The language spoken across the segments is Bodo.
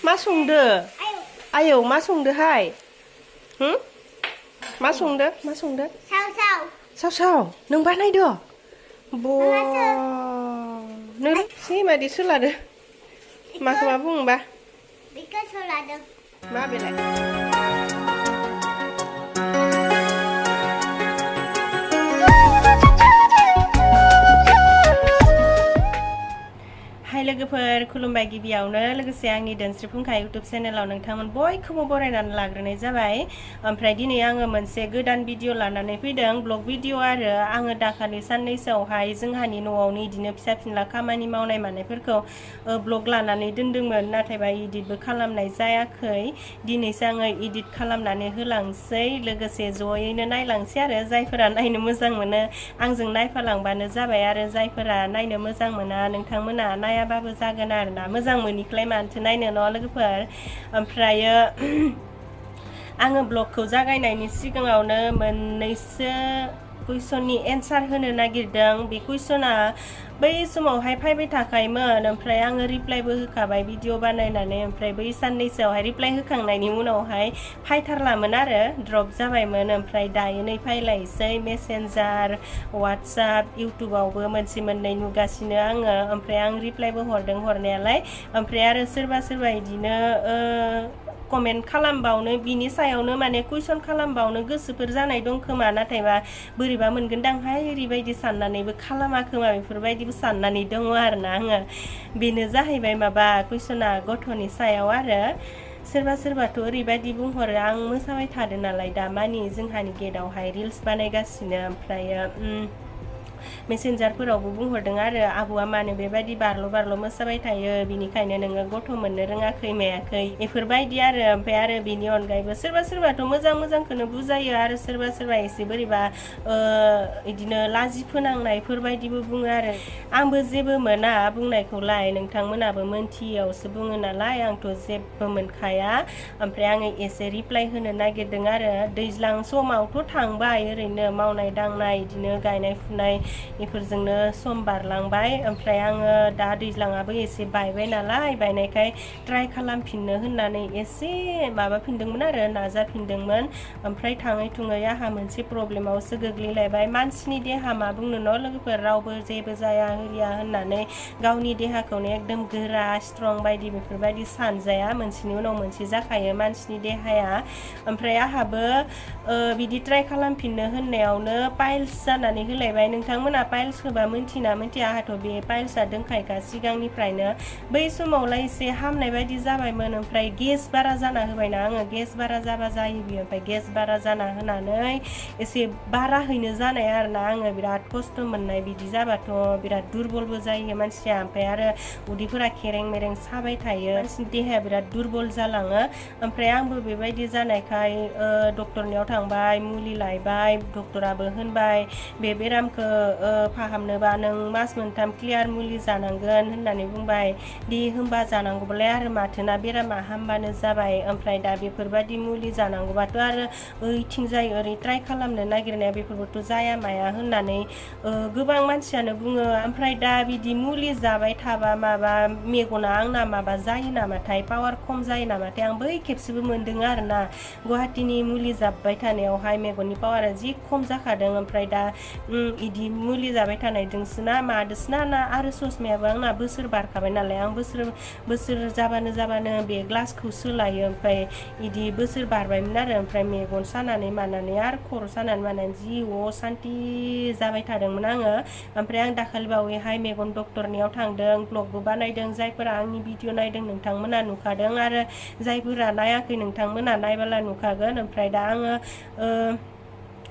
मा संदो आयौ मा संदोहाय मा संदो साव नों बानायदो नों मादि सोलादो माखौ मा बुङोबा बेखौ सोलादो मा बेलाय हाय लोगोफोर खुलुमबाय गिबियावनो लोगोसे आंनि दोनस्रि फुंखा इउटुब चेनेलाव नोंथांमोन बयखौबो बरायनानै लाग्रोनाय जाबाय। ओमफ्राय दिनै आङो मोनसे गोदान भिडिअ लानानै फैदों ब्लग भिडिअ आरो आङो दाखालि साननैसोआवहाय जोंहानि न'आवनो इदिनो फिसा फिनला खामानि मावनाय मानायफोरखौ ब्लग लानानै दोनदोंमोन नाथायबा इदिटबो खालामनाय जायाखै। दिनैसो आङो इदिट खालामनानै होलांसै लोगोसे जयैनो नायलांसै आरो जायफोरा नायनो मोजां मोनो आंजों नायफालांबानो जाबाय आरो जायफोरा नायनो मोजां मोना नोंथांमोना नायाबाबो जागोन आरोना मोजां मोनिखौलाय मानोथो नायनो न' लोगोफोर। ओमफ्रायो आङो ब्लगखौ जागायनायनि सिगाङावनो मोननैसो कुइसननि एन्सार होनो नागिरदों। बे कुइसना बै समावहाय फैबाय थाखायोमोन ओमफ्राय आङो रिप्लाइबो होखाबाय भिडिअ बानायनानै ओमफ्राय बै साननैसोआवहाय रिप्लाइ होखांनायनि उनावहाय फायथारलामोन आरो द्रप जाबायमोन ओमफ्राय दायो नै फायलायसै मेसेन्जार वाट्सएप इउटुबावबो मोनसे मोननै नुगासिनो आङो ओमफ्राय आं रिप्लाइबो हरदों हरनायालाय ओमफ्राय आरो सोरबा इदिनो कमेन्ट खालामबावनो बिनि सायावनो माने कुइसन खालामबावनो गोसोफोर जानाय दं खोमा नाथायबा बोरैबा मोनगोनदांहाय ओरैबायदि साननानैबो खालामा खोमा बेफोरबायदिबो साननानै दङ आरोना आङो। बेनो जाहैबाय माबा कुइसना गथ'नि सायाव आरो सोरबाथ' ओरैबायदि बुंहरो आं मोसाबाय थादों नालाय दा मानि जोंहानि गेटआवहाय रिल्स बानायगासिनो ओमफ्रायो मेसेन्जारफोरावबो बुंहरदों आरो आब'आ मानो बेबायदि बारल' मोसाबाय थायो बिनिखायनो नोङो गथ' मोननो रोङाखै मायाखै बेफोरबायदि आरो ओमफ्राय आरो बेनि अनगायैबो सोरबाथ' मोजांखौनो बुजायो आरो सोरबा एसे बोरैबा इदिनो लाजि फोनांनायफोरबायदिबो बुङो आरो आंबो जेबो मोना बुंनायखौलाय नोंथांमोनाबो मोनथियावसो बुङो नालाय आंथ' जेबो मोनखाया। ओमफ्राय आङो एसे रिप्लाइ होनो नागिरदों आरो दैज्लां समावथ' थांबाय ओरैनो मावनाय दांनाय इदिनो गायनाय फुनाय बेफोरजोंनो सम बारलांबाय ओमफ्राय आङो दा दैज्लाङाबो एसे बायबाय नालाय बायनायखाय ट्राइ खालामफिननो होननानै एसे माबाफिनदोंमोन आरो नाजाफिनदोंमोन ओमफ्राय थाङै थुङै आंहा मोनसे प्रब्लेमावसो गोग्लैलायबाय। मानसिनि देहा मा बुंनो न' लोगोफोर रावबो जेबो जाया होरिया होननानै गावनि देहाखौनो एकदम गोरा स्ट्रं बायदि बेफोरबायदि सानजाया मोनसेनि उनाव मोनसे जाखायो मानसिनि देहाया। ओमफ्राय आंहाबो बिदि ट्राइ खालामफिननो होननायावनो पाइल्स जानानै होलायबाय। नोंथांमोना पाइल्सखौबा मिन्थिना मिन्थिया आंहाथ' बे पाइल्सआ दंखायोखा सिगांनिफ्रायनो बै समावलाय एसे हामनाय बायदि जाबायमोन ओमफ्राय गेस बारा जाना होबायना आङो गेस बारा जाबा जायो बियो ओमफ्राय गेस बारा जाना होनानै एसे बाराहैनो जानाय आरोना आङो बिराद खस्थ' मोननाय बिदि जाबाथ' बिराद दुरबलबो जायो मानसिया ओमफ्राय आरो उदैफोरा खेरें मेरें साबाय थायो मानसिनि देहाया बिराद दुरबल जालाङो। ओमफ्राय आंबो बेबायदि जानायखाय डक्टरनियाव थांबाय मुलि लायबाय डक्टराबो होनबाय बे बेरामखौ फाहामनोबा नों मास मोनथाम क्लियार मुलि जानांगोन होननानै बुंबाय। दे होमबा जानांगौबालाय आरो माथोना बेरामा हामबानो जाबाय ओमफ्राय दा बेफोरबायदि मुलि जानांगौबाथ' आरो ओइथिंजाय ओरै ट्राइ खालामनो नागिरनाया बेफोरबोथ' जाया माया होननानै गोबां मानसियानो बुङो। ओमफ्राय दा बिदि मुलि जाबाय थाबा माबा मेगना आंना माबा जायो नामाथाय पावार खम जायो नामाथाय आं बै खेबसेबो मोनदों आरोना गुवाहाटीनि मुलि जाब्बाय थानायावहाय मेगननि पावारा जि खम जाखादों ओमफ्राय दा इदि मुलि जाबाय थानायजोंसोना मादोसोना ना आरो ससमायाबो आंना बोसोर बारखाबाय नालाय आं बोसोर जाबानो बे ग्लासखौ सोलायो ओमफ्राय इदि बोसोर बारबायमोन आरो ओमफ्राय मेगन सानानै मानानै आरो खर' सानानै मानानै जि असान्ति जाबाय थादोंमोन आङो। ओमफ्राय आं दाखालि बावैहाय मेगन डक्टरनियाव थांदों ब्लगबो बानायदों जायफोरा आंनि भिडिअ नायदों नोंथांमोना नुखादों आरो जायफोरा नायाखै नोंथांमोना नायबाला नुखागोन। ओमफ्राय दा आङो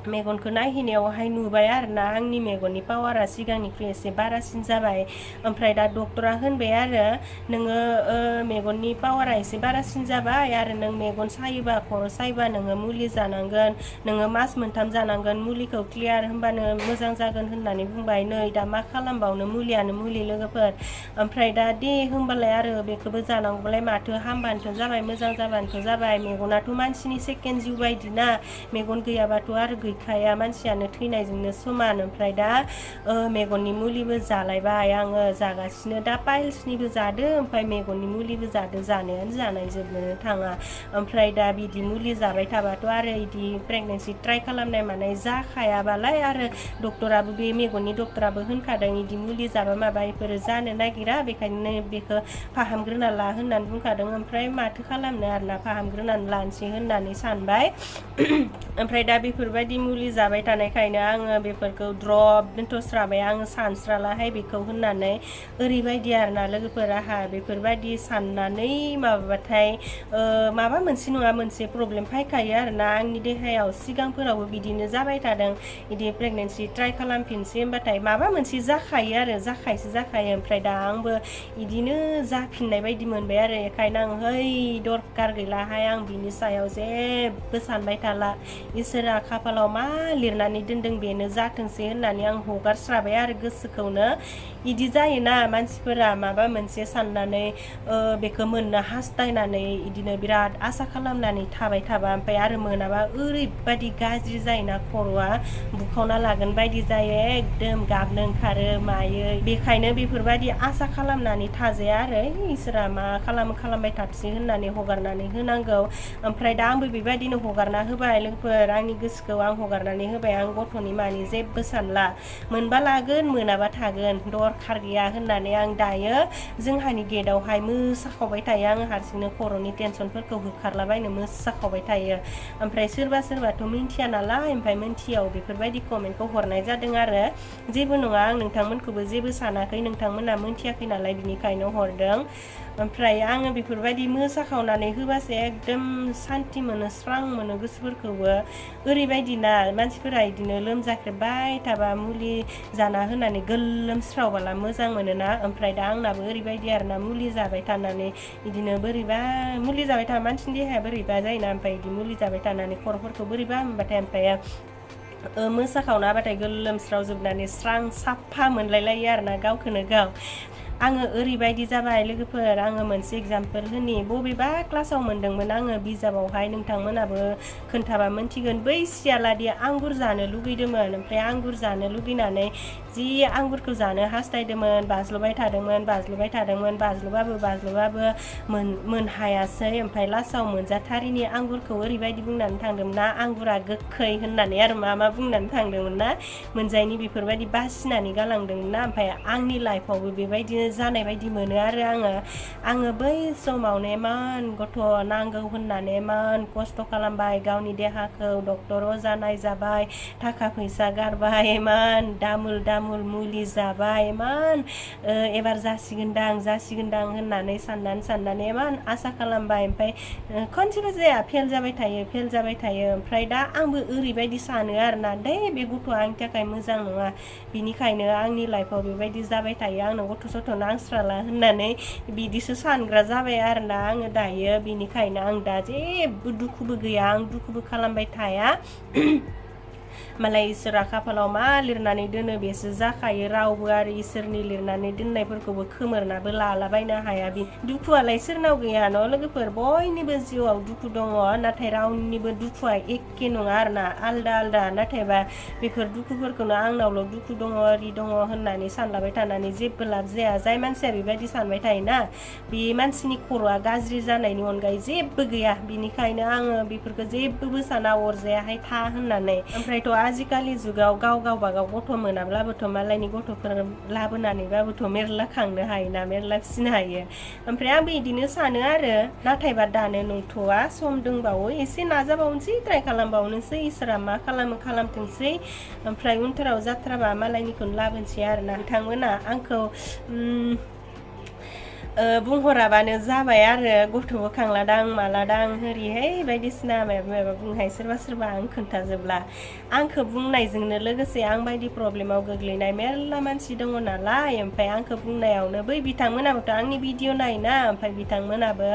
मेगनखौ नायहैनायावहाय नुबाय आरोना आंनि मेगननि पावारा सिगांनिख्रुइ एसे बारासिन जाबाय। ओमफ्राय दा डक्टरा होनबाय आरो नोङो मेगननि पावारा एसे बारासिन जाबाय आरो नों मेगन सायोबा खर' सायोबा नोङो मुलि जानांगोन नोङो मास मोनथाम जानांगोन मुलिखौ क्लियार होमबानो मोजां जागोन होननानै बुंबाय। नै दा मा खालामबावनो मुलियानो मुलि लोगोफोर। ओमफ्राय दा दे होमबालाय आरो बेखौबो जानांगौलाय माथो हामबानोथ' जाबाय मोजां जाबानोथ' जाबाय मेगनाथ' मानसिनि सेकेन्ड जिउ बायदि ना मेगन गैयाबाथ' आरो गैखाया मानसियानो थैनायजोंनो समान ओमफ्राय दा मेगननि मुलिबो जालायबाय आङो जागासिनो दा पाइल्सनिबो जादों ओमफ्राय मेगननि मुलिबो जादों जानायानो जानाय जोबनोनो थाङा ओमफ्राय दा बिदि मुलि जाबाय थाबाथ' आरो इदि प्रेगनेन्सि ट्राइ खालामनाय मानाय जाखायाबालाय आरो डक्टराबो बे मेगननि डक्टराबो होनखादों इदि मुलि जाबा माबा इफोरो जानो नागिरा बेखायनो बेखौ फाहामग्रोना ला होननानै बुंखादों ओमफ्राय माथो खालामनो आरोना फाहामग्रोनानै लानोसै होननानै सानबाय ओमफ्राय दा बेफोरबायदि मुलि जाबाय थानायखायनो आङो बेफोरखौ द्रप दोनथ'स्राबाय आङो सानस्रालाहाय बेखौ होननानै ओरैबायदि आरोना लोगोफोर आहा बेफोरबायदि साननानै माबाबाथाय माबा मोनसे नङा मोनसे प्रब्लेम फैखायो आरोना आंनि देहायाव सिगांफोरावबो बिदिनो जाबाय थादों इदि प्रेगनेन्सि ट्राइ खालामफिनसै होनबाथाय माबा मोनसे जाखायो आरो जाखायो ओमफ्राय दा आंबो इदिनो जाफिननाय बायदि मोनबाय आरो बेखायनो आं है दरखार गैलाहाय आं बिनि सायाव जेबो सानबाय थाला इसोरा खाफालाव मा लिरनानै दोनदों बेनो जाथोंसै होननानै आं हगारस्राबाय आरो गोसोखौनो इदि जायोना मानसिफोरा माबा मोनसे साननानै बेखौ मोननो हास्थायनानै इदिनो बिराद आसा खालामनानै थाबाय थाबा ओमफ्राय आरो मोनाबा ओरैबायदि गाज्रि जायोना खर'आ बुखावना लागोन बायदि जायो एकदम गाबनो ओंखारो मायो बेखायनो बेफोरबायदि आसा खालामनानै थाजाया आरो इसोरा मा खालामो खालामबाय थाथोंसै होननानै हगारनानै होनांगौ ओमफ्राय दा आंबो बेबायदिनो हगारना होबाय लोगोफोर आंनि गोसोखौ आं हगारनानै होबाय आं गथ'नि मानि जेबो सानला मोनबा लागोन मोनाबा थागोन दरखार गैया होननानै आं दायो जोंहानि गेटआवहाय मोसाखावबाय थायो आङो हारसिंनो खर'नि टेनसनफोरखौ होखारलाबायनो मोसाखावबाय थायो ओमफ्राय सोरबाथ' मिन्थिया नालाय ओमफ्राय मिन्थियाव बेफोरबायदि कमेन्टखौ हरनाय जादों आरो जेबो नङा आं नोंथांमोनखौबो जेबो सानाखै नोंथांमोना मिन्थियाखै नालाय बिनिखायनो हरदों ओमफ्राय आङो बेफोरबायदि मोसाखावनानै होबासो एकदम सान्ति मोनो स्रां मोनो गोसोफोरखौबो ओरैबायदि ना मानसिफोरा इदिनो लोमजाख्रेबबाय थाबा मुलि जाना होनानै गोलोमस्रावबाला मोजां मोनोना ओमफ्राय दा आंनाबो ओरैबायदि आरोना मुलि जाबाय थानानै इदिनो बोरैबा मुलि जाबाय थाबा मानसिनि देहाया बोरैबा जायोना ओमफ्राय इदि मुलि जाबाय थानानै खर'फोरखौ बोरैबा होनबाथाय ओमफ्राय मोसाखावना होबाथाय गोलोमस्रावजोबनानै स्रां साफा मोनलायलायो आरोना गावखौनो गाव आङो ओरैबायदि जाबाय लोगोफोर आङो मोनसे एग्जाम्पल होनि बबेबा क्लासाव मोनदोंमोन आङो बिजाबावहाय नोंथांमोनाबो खोन्थाबा मोनथिगोन बै सियालादि आंगुर जानो लुगैदोंमोन ओमफ्राय आंगुर जानो लुगैनानै जि आंगुरखौ जानो हास्थायदोंमोन बाज्ल'बाय थादोंमोन बाज्ल'बाबो मोनहायासै ओमफ्राय लास्टाव मोनजाथारिनि आंगुरखौ ओरैबायदि बुंनानै थांदोंमोन ना आंगुरा गोखै होननानै आरो मा बुंनानै थांदोंमोन ना मोनजायनि बेफोरबायदि बासिनानै गालांदोंमोन ना ओमफ्राय आंनि लाइफआवबो बेबायदिनो जानाय बायदि मोनो आरो आङो बै समावनो इमान गथ' नांगौ होननानै इमान खस्थ' खालामबाय गावनि देहाखौ डक्टर अजा नायजाबाय थाखा फैसा गारबाय इमान दामुल मुलि जाबाय इमान एबार जासिगोनदां होननानै साननानै इमान आसा खालामबाय ओमफ्राय खनसेबो जाया फेल जाबाय थायो ओमफ्राय दा आंबो ओरैबायदि सानो आरोना दे बे गथ'आ आंनि थाखाय मोजां नङा बिनिखायनो आंनि लाइफआव बेबायदि जाबाय थायो आंनो गथ' नांस्राला होननानै बिदिसो सानग्रा जाबाय आरोना आङो दायो बिनिखायनो आं दा जेबो दुखुबो गैया आं दुखुबो खालामबाय थाया मालाय इसोरा खाफालाव मा लिरनानै दोनो बेसो जाखायो रावबो आरो इसोरनि लिरनानै दोननायफोरखौबो खोमोरनाबो लालाबायनो हाया बे दुखुआलाय सोरनाव गैया न' लोगोफोर बयनिबो जिउआव दुखु दङ नाथाय रावनिबो दुखुआ एखे नङा आरोना आलदा नाथायबा बेफोर दुखुफोरखौनो आंनावल' दुखु दङ ओरै दङ होननानै सानलाबाय थानानै जेबो लाब जाया जाय मानसिया बेबायदि सानबाय थायोना बे मानसिनि खर'आ गाज्रि जानायनि अनगायै जेबो गैया बिनिखायनो आङो बेफोरखौ जेबोबो साना अरजायाहाय था होननानै ओमफ्रायथ' आजिखालि जुगाव गावबागाव गथ' मोनाब्लाबोथ' मालायनि गथ'फोर लाबोनानैबाबोथ' मेरला खांनो हायोना मेरला फिसिनो हायो ओमफ्राय आंबो बिदिनो सानो आरो नाथायबा दानो नंथ'आ सम दंबावो एसे नाजाबावनोसै ट्राइ खालामबावनोसै इसोरा मा खालामो खालामथोंसै ओमफ्राय उनफोराव जाथ्राबा मालायनिखौनो लाबोनोसै आरोना बिथांमोना आंखौ बुंहराबानो जाबाय आरो गथ'बो खांलादां मालादां ओरैहाय बायदिसिना माबा बुंहाय सोरबा आं खोन्थाजोबला आंखौ बुंनायजोंनो लोगोसे आं बायदि प्रब्लेमाव गोग्लैनाय मेरला मानसि दङ नालाय ओमफ्राय आंखौ बुंनायावनो बै बिथांमोनाबोथ' आंनि भिडिअ नायोना ओमफ्राय बिथांमोनाबो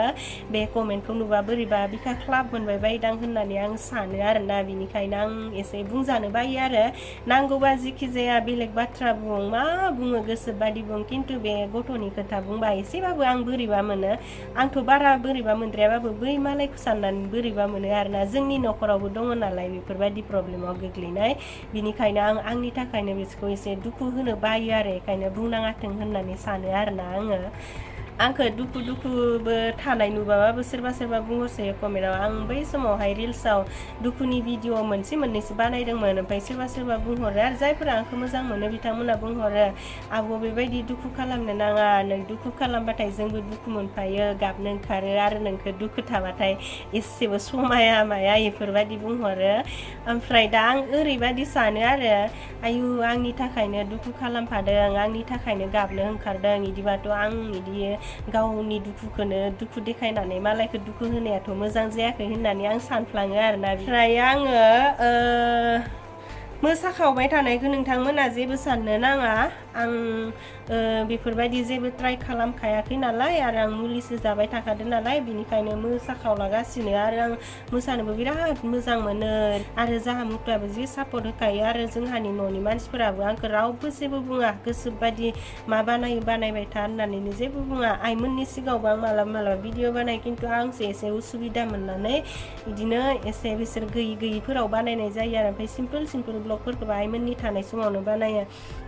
बे कमेन्टखौ नुबा बोरैबा बिखा ख्लाब मोनबाय बायदां होननानै आं सानो आरोना बिनिखायनो आं एसे बुंजानो बायो आरो नांगौबा जेखि जाया बेलेग बाथ्रा बुं मा बुङो गोसो बादि बुं खिन्थु बे गथ'नि खोथा बुंबा एसेबाबो एसेबाबो आं बोरैबा मोनो आंथ' बारा बोरैबा मोनद्रायाबाबो बै मालायखौ साननानै बोरैबा मोनो आरोना जोंनि न'खरावबो दङ नालाय बेफोरबायदि प्रब्लेमाव गोग्लैनाय बिनिखायनो आं आंनि थाखायनो बिसोरखौ एसे दुखु होनो बायो आरो बेखायनो बुंनाङाथों होननानै सानो आरोना आङो आंखौ दुखुबो थानाय नुबाबो सोरबा बुंहरसोयो कमेन्टआव आं बै समावहाय रिल्सआव दुखुनि भिडिअ मोनसे मोननैसो बानायदोंमोन ओमफ्राय सोरबा बुंहरो आरो जायफोरा आंखौ मोजां मोनो बिथांमोना बुंहरो आब' बेबायदि दुखु खालामनो नाङा नों दुखु खालामबाथाय जोंबो दुखु मोनफायो गाबनो ओंखारो आरो नोंखौ दुखु थाबाथाय एसेबो समाया माया बेफोरबायदि बुंहरो ओमफ्राय दा आं ओरैबायदि सानो आरो आयु आंनि थाखायनो दुखु खालामफादों आंनि थाखायनो गाबनो ओंखारदों बिदिबाथ' आं बिदि गावनि दुखु देखायनानै मालायखौ दुखु होनायाथ' मोजां जायाखै होननानै आं सानफ्लाङो आरोना ओमफ्राय आङो मोसाखावबाय थानायखौ नोंथांमोना जेबो साननो नाङा आं बेफोरबायदि जेबो ट्राइ खालामखायाखै नालाय आरो आं मुलिसो जाबाय थाखादों नालाय बिनिखायनो मोसाखावलागासिनो आरो आं मोसानोबो बिराद मोजां मोनो आरो जाहा मुथुआबो जि सापर्ट होखायो आरो जोंहानि न'नि मानसिफोराबो आंखौ रावबो जेबो बुङा गोसोबादि मा बानायो बानायबाय था होननानैनो जेबो बुङा आइमोननि सिगाङावबो आं मालाबा भिडिअ बानायो खिन्थु आंसो एसे उसुबिदा मोननानै बिदिनो एसे बिसोर गैयिफोराव बानायनाय जायो आरो ओमफ्राय सिम्पोल ब्लगफोरखौबो आइमोननि थानाय समावनो बानायो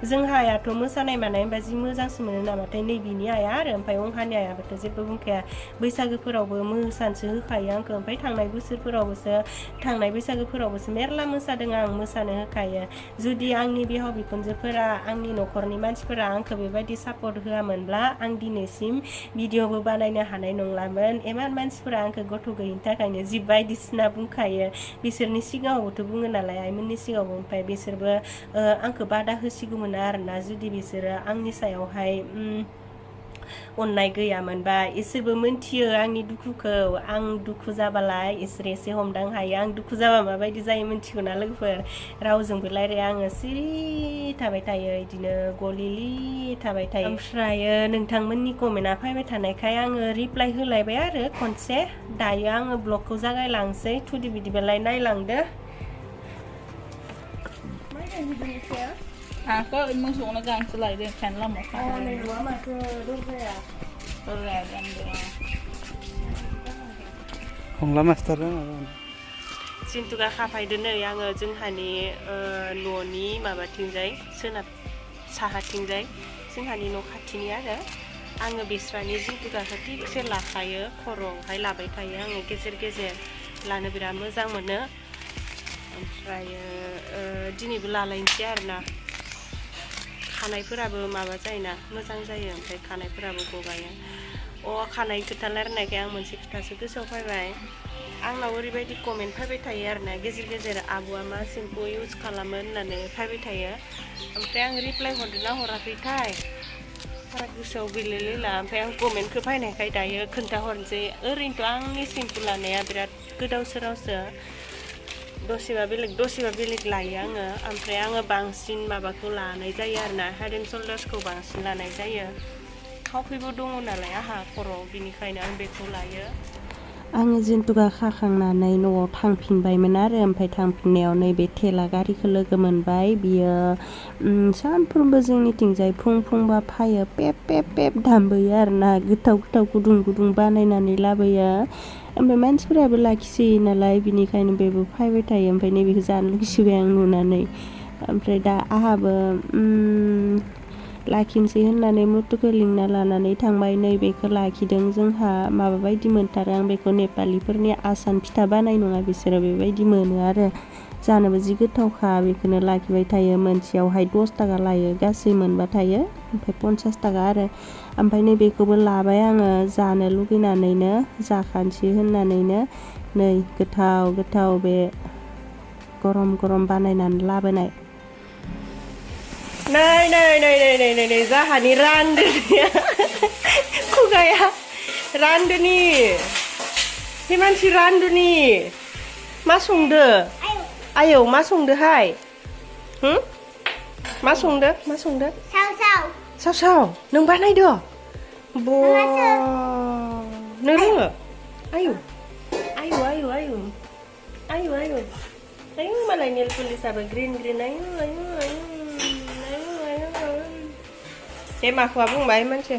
जोंहा आयाथ' मोसानाय मानाय होनबा जि मोजांसो मोनो नामाथाय नैबिनि आया आरो ओमफ्राय अंहानि आयाबोथ' जेबो बुंखाया बैसागोफोरावबो मोसानोसो होखायो आंखौ ओमफ्राय थांनाय बैसागोफोरावबोसो मेरला मोसादों आं मोसानो होखायो जुदि आंनि बिहाव बिखुनजोफोरा आंनि न'खरनि मानसिफोरा आंखौ बेबायदि सापर्ट होआमोनब्ला आं दिनैसिम भिडिअबो बानायनो हानाय नंलामोन इमान मानसिफोरा आंखौ गथ' गैयिनि थाखायनो जि बायदिसिना बुंखायो बिसोरनि सिगाङावबोथ' बुङो नालाय आइमोननि सिगाङावबो ओमफ्राय बिसोरबो आंखौ बादा होसिगौमोन आरोना जुदि बिसोरो आंनि सायावहाय अननाय गैयामोनबा इसोरबो मोनथियो आंनि दुखुखौ आं दुखु जाबालाय इसोर एसे हमदां हायो आं दुखु जाबा माबायदि जायो मिथिगौ ना लोगोफोर रावजोंबो रायलाया आङो सिरि थाबाय थायो बिदिनो गलिलि थाबाय थायो ओमफ्रायो नोंथांमोननि कमेन्टआ फैबाय थानायखाय आङो रिप्लाइ होलायबाय आरो खनसे दायो आङो ब्लगखौ जागायलांसै थुदि बिदिबालाय नायलांदोก็มึงสูงแล้วกันสไลด์เดินแขนล่ำหมดค่ะ ในรั้วมาคือรูปเลยอ่ะ ตัวแรกกันเดียว ของละมาสเตอร์ जिन्थुगा खाफायदो नै आङो जोंहानि न'नि माबाथिंजाय सोनाब साहाथिंजाय जोंहानि न' खाथिनि आरो आङो बिस्रानि जिन्थुगाखौ थिगसे लाखायो खर'आवहाय लाबाय थायो आङो गेजेर लानो बिराद मोजां मोनो ओमफ्रायो दिनैबो लालायनोसै आरोना खानायफोराबो माबा जायोना मोजां जायो ओमफ्राय खानायफोराबो गगायो खानाय खोथा रायलायनायखाय आं मोनसे खोथासो गोसोआव फैबाय आंनाव ओरैबायदि कमेन्ट फैबाय थायो आरोना गेजेर आब'आ मा सेम्पु इउज खालामो होननानै फैबाय थायो ओमफ्राय आं रिप्लाइ हरदोंना हराखैथाय बारा गोसोआव गैलायला ओमफ्राय आं कमेन्टखौ फैनायखाय दायो खोन्थाहरनोसै ओरैनोथ' आंनि सेम्पु लानाया बिराद गोदाव सोरावसो दसेबा बेलेग लायो आङो ओमफ्राय आङो बांसिन माबाखौ लानाय जायो आरोना हेड एन्ड शोल्डार्सखौ बांसिन लानाय जायो खावफिबो दङ नालाय आंहा खर'आव बिनिखायनो आं बेखौ लायो आङो जिन्थुगा खाखांनानै न'आव थांफिनबायमोन आरो ओमफ्राय थांफिननायाव नैबे थेला गारिखौ लोगो मोनबाय बियो सानफ्रोमबो जोंनिथिंजाय फुंबा फायो पेप दामबोयो आरोना गोथाव गुदुं बानायनानै लाबोयो ओमफ्राय मानसिफोराबो लाखिसोयो नालाय बिनिखायनो बेबो फैबाय थायो ओमफ्राय नैबेखौ जानो लुगैसिबाय आं नुनानै ओमफ्राय दा आंहाबो लाखिनोसै होननानै मुथुखौ लिंना लानानै थांबाय नैबेखौ लाखिदों जोंहा माबा बायदि मोनथारो आं बेखौ नेपालिफोरनि आसान फिथा बानाय नङा बिसोरो बेबायदि मोनो आरो जानोबो जि गोथावखा बेखौनो लाखिबाय थायो मोनसेयावहाय 10 थाखा लायो गासै मोनबा थायो ओमफ्राय 50 थाखा आरो ओमफ्राय नैबेखौबो लाबाय आङो जानो लुगैनानैनो जाखानोसै होननानैनो नै गोथाव बे गरम बानायनानै लाबोनाय नै जाहानि रान्दोनि खुगाया रान्दोनि बे मानसि रान्दोनि मा संदो आयौ मा संदोहाय मा संदो साव नों बानायदो नों रोङो आयु मालाय नेल पलिसाबो ग्रिन आयु बे माखौबा बुंबाय मोनसे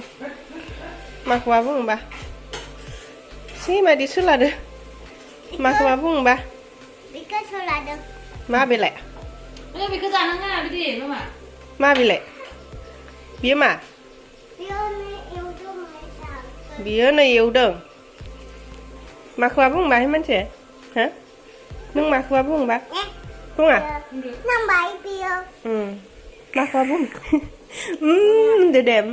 Makuwa buंबा sih madi sulade makuwa buंबा Bika solado. ma bele Bây giờ già nó ngà đi để mà. ma bele bieu ma bieu này yêu đừng makuwa buंबा hay man sih hả nung makuwa buंबा không à Năm bảy bia. makuwa buंबा đẹp đẹp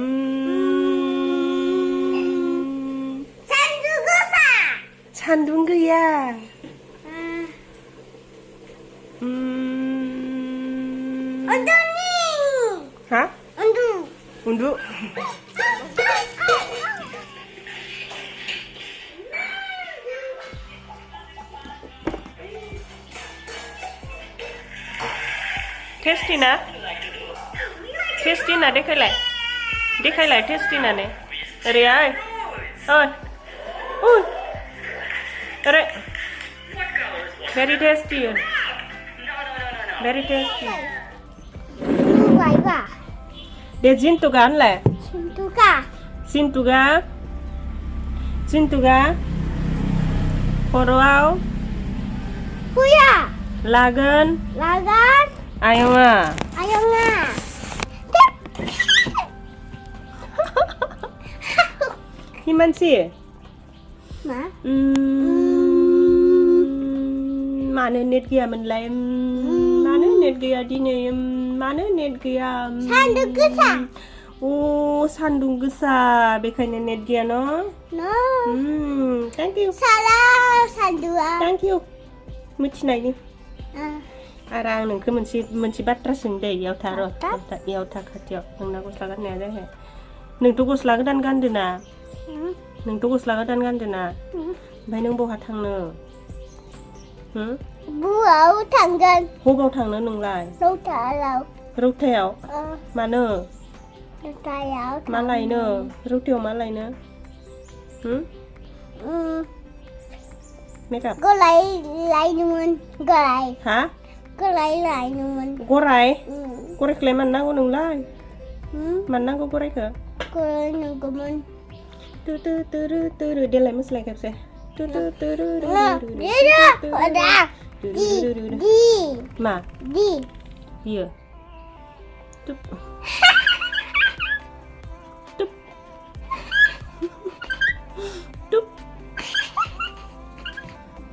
산둥그야. Unduni. Hah? Undu. Undu. Testina. Testina dekai lại. Dekai lại Testina này. Đây ai? Ôi. Ui. Correct. Very tasty. Very tasty. Vậy à? Để zin tu gan lại. Sintuka. Sintuga. Sintuga. Porwao. Kuya. Lagan. Lagan. Ayonga. Ayonga. Himan sih. Mà. Mana net kia mình lại mana net kia đi này mana net kia Sandung gesa. oh sandung gesa bekanya net kia no No. Thank you Salah sandua. thank you mứt này đi À. arang neng ke mensi batra sing deh yau taro yau tak hatiok neng naku selagat nih deh neng tuku selagat dan gandena neng tuku selagat dan gandena bay neng bawa thang nơ Bùa thằng gần. hô bao thang nơ neng lai Lâu trả lâu. rau theo mà nơ Lâu trả lâu. má lại nơ rau theo má lại nơ make up Cô lấy luôn. Cô lấy. hả Cô lấy lại luôn. gorai gorai klem man nang neng lai Ừ. man nang gorai ke Cô lấy nâng của mình. tu dia lại mesti like apa tu Nah, dia dah. Udah. Di. ma Di. iya tup tup tup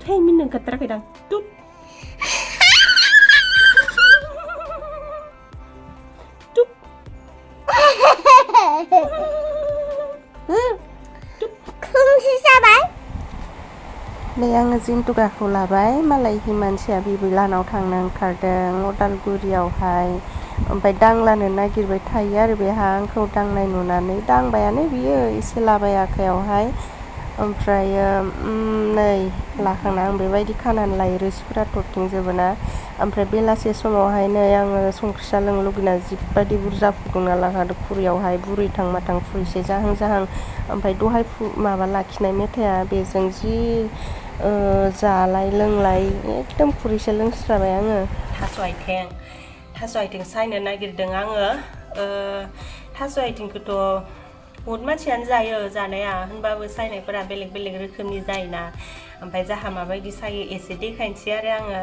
thay mình đừng katra cái đằng tup tup Không sisa bay. नै आङो जिन्टुगाखौ लाबाय मालायनि मानसिया बिबैलानाव थांनो ओंखारदों अदालगुरियावहाय ओमफ्राय दांलानो नागिरबाय थायो आरो बेहा आंखौ दांनाय नुनानै दांबायानो बियो एसे लाबाय आखायावहाय ओमफ्रायो नै लाखांना आं बेबायदि खानानै लायो रोसिफोरा थरथिंजोबोना ओमफ्राय बेलासे समावहाय नै आङो संख्रि सा लोंनो लुगैना जिबायदि बुरजा फुदुंना लाखादों खुरैयावहाय बुरैथां माथां खुरैसे जाहां जाहां ओमफ्राय दहाय माबा लाखिनाय मेथाइआ बेजों जि जालाय लोंलाय एकदम खुरैसे लोंस्राबाय आङो थास' आथिं सायनो नागिरदों आङो थास' आथिंखौथ' बहुद मानसियानो जायो जानाया होनबाबो सायनायफोरा बेलेग बेलेग रोखोमनि जायोना ओमफ्राय जाहा माबायदि सायो एसे देखायनोसै आरो आङो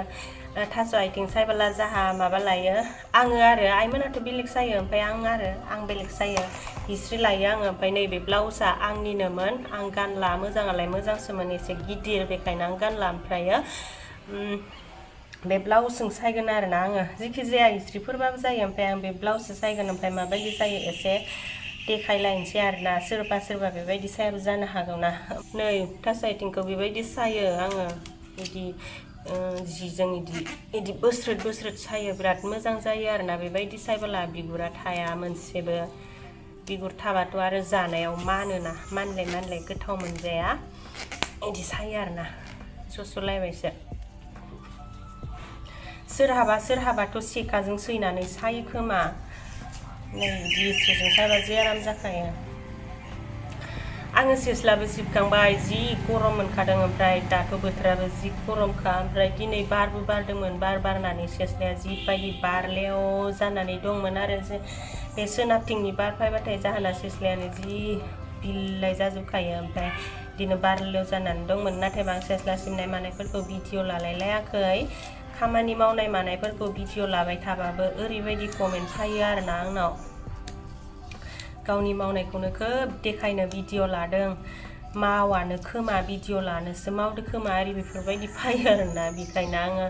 थास' आथिं सायबोला जाहा माबा लायो आङो आरो आइमोनाथ' बेलेग सायो ओमफ्राय आं बेलेग सायो हिस्रि लायो आङो ओमफ्राय नैबे ब्लाउसआ आंनिनोमोन आं गानला मोजाङालाय मोजांसोमोन एसे गिदिर बेखायनो आं गानला ओमफ्रायो बे ब्लाउसजों सायगोन आरोना आङो जेखि जाया हिस्रिफोरबाबो जायो ओमफ्राय आं बे ब्लाउसजों सायगोन ओमफ्राय माबायदि जायो एसे देखायलायनोसै आरोना सोरबा बेबायदि सायाबो जानो हागौना नै थास' आथिंखौ बेबायदि सायो आङो बिदि जिजों इदि बोस्रोद सायो बिराद मोजां जायो आरोना बेबायदि सायबोला बिगुरा थाया मोनसेबो बिगुर थाबाथ' आरो जानायाव मानोना मानलाय गोथाव मोनजाया इदि सायो आरोना ससलायबायसो सोरहाबाथ' सेखाजों सैनानै सायो खोमा नै गिस्रिजों सायबा जि आराम जाखायो आङो सिस्लाबो सिबखांबाय जि गरम मोनखादों ओमफ्राय दाथ' बोथोराबो जि गरमखा ओमफ्राय दिनै बारबो बारदोंमोन बार बारनानै सिस्लाया जिबायदि बारलेव जानानै दंमोन आरो बे सोनाबथिंनि बार फैबाथाय जाहोना सिस्लायानो जि बिलाइ जाजोबखायो ओमफ्राय बिदिनो बारलियाव जानानै दंमोन नाथाय आं सेस्ला सिबनाय मानायफोरखौ भिडिअ लालायलायाखै खामानि मावनाय मानायफोरखौ भिडिअ लाबाय थाबाबो ओरैबायदि कमेन्ट फैयो आरोना आंनाव गावनि मावनायखौनो खोब देखायनो भिडिअ लादों मावानो खोमा भिडिअ लानोसो मावदो खोमा आरि बेफोरबायदि फैयो आरोना बेखायनो आङो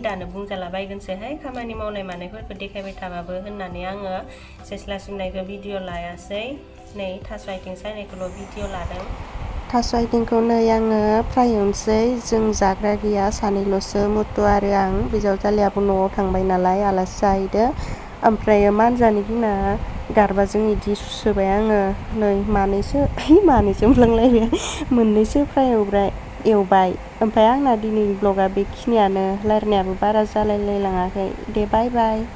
दानो बुंजाला बायगोनसोहाय खामानि मावनाय मानायफोरखौ देखायबाय थाबाबो होननानै आङो सेस्ला सिबनायखौ भिडिअ लायासै नै थास' आथिं सायनायखौल' भिडिअ लादों थास' आथिंखौ नै आङो फ्राय एवनोसै जों जाग्रा गैया सानैल'सो मुथु आरो आं बिजावजालियाबो न'आव थांबाय नालाय आलासि जाहैदो ओमफ्राय मानजानि दिना गारबाजों इदि सुसोबाय आङो नै मानैसो होनफ्लांलायबाय मोननैसो फ्राय एवबाय ओमफ्राय आंना दिनै ब्लगा बेखिनियानो रायलायनायाबो बारा जालायलाङाखै दे बाय बाय